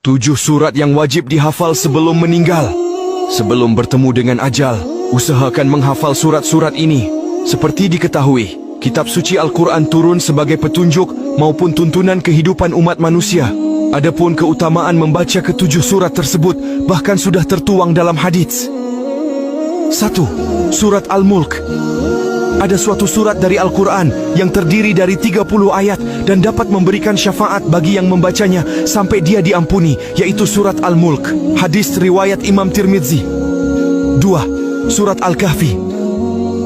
7 surat yang wajib dihafal sebelum meninggal. Sebelum bertemu dengan ajal, usahakan menghafal surat-surat ini. Seperti diketahui, kitab suci Al-Quran turun sebagai petunjuk maupun tuntunan kehidupan umat manusia. Adapun keutamaan membaca ke-7 surat tersebut bahkan sudah tertuang dalam hadits. 1. Surat Al-Mulk. Ada suatu surat dari Al-Quran yang terdiri dari 30 ayat dan dapat memberikan syafaat bagi yang membacanya sampai dia diampuni, yaitu surat Al-Mulk. Hadis riwayat Imam Tirmidzi. 2. Surat Al-Kahfi.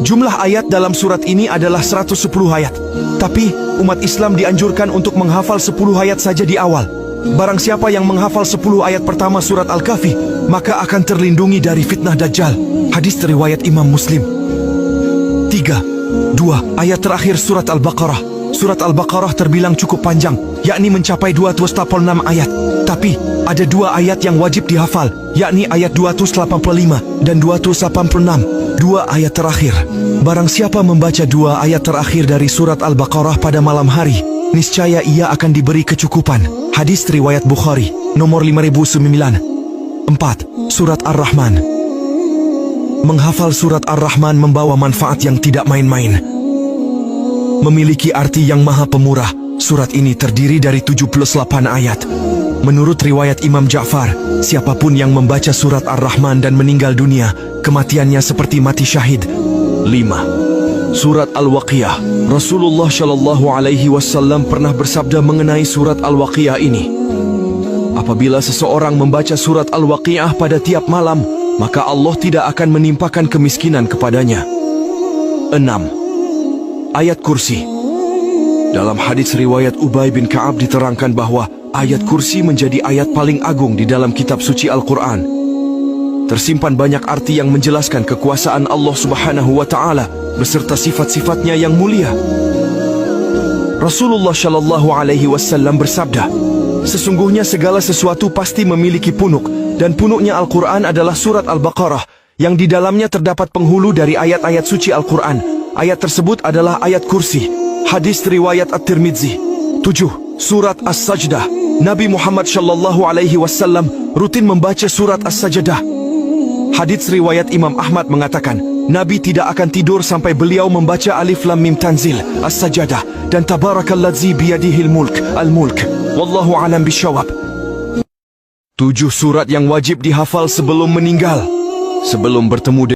Jumlah ayat dalam surat ini adalah 110 ayat. Tapi umat Islam dianjurkan untuk menghafal 10 ayat saja di awal. Barang siapa yang menghafal 10 ayat pertama surat Al-Kahfi, maka akan terlindungi dari fitnah Dajjal. Hadis riwayat Imam Muslim. 3. 2 ayat terakhir surat Al-Baqarah. Surat Al-Baqarah terbilang cukup panjang, yakni mencapai 286 ayat. Tapi ada 2 ayat yang wajib dihafal, yakni ayat 285 dan 286. 2 ayat terakhir. Barang siapa membaca 2 ayat terakhir dari surat Al-Baqarah pada malam hari, niscaya ia akan diberi kecukupan. Hadis riwayat Bukhari, nomor 5009. 4. Surat Ar-Rahman. Menghafal surat Ar-Rahman membawa manfaat yang tidak main-main. Memiliki arti yang maha pemurah. Surat ini terdiri dari 78 ayat. Menurut riwayat Imam Ja'far, siapapun yang membaca surat Ar-Rahman dan meninggal dunia, kematiannya seperti mati syahid. 5. Surat Al-Waqiah. Rasulullah Shallallahu Alaihi Wasallam pernah bersabda mengenai surat Al-Waqiah ini. Apabila seseorang membaca surat Al-Waqiah pada tiap malam, maka Allah tidak akan menimpakan kemiskinan kepadanya. 6. Ayat kursi. Dalam hadis riwayat Ubay bin Ka'ab diterangkan bahwa ayat kursi menjadi ayat paling agung di dalam kitab suci Al-Quran. Tersimpan banyak arti yang menjelaskan kekuasaan Allah Subhanahu wa Ta'ala beserta sifat-sifatnya yang mulia. Rasulullah Shallallahu Alaihi Wasallam bersabda, sesungguhnya segala sesuatu pasti memiliki punuk, dan punuknya Al-Quran adalah surat Al-Baqarah, yang di dalamnya terdapat penghulu dari ayat-ayat suci Al-Quran. Ayat tersebut adalah ayat kursi. Hadis riwayat At-Tirmidzi. 7. Surat As-Sajdah. Nabi Muhammad Shallallahu Alaihi Wasallam rutin membaca surat As-Sajdah. Hadis riwayat Imam Ahmad mengatakan, Nabi tidak akan tidur sampai beliau membaca Alif Lam Mim Tanzil, As-Sajdah, dan Tabarakalladzi biyadihil mulk, Al-Mulk. Wallahu alam bisyawab. 7 surat yang wajib dihafal sebelum meninggal. Sebelum bertemu dengan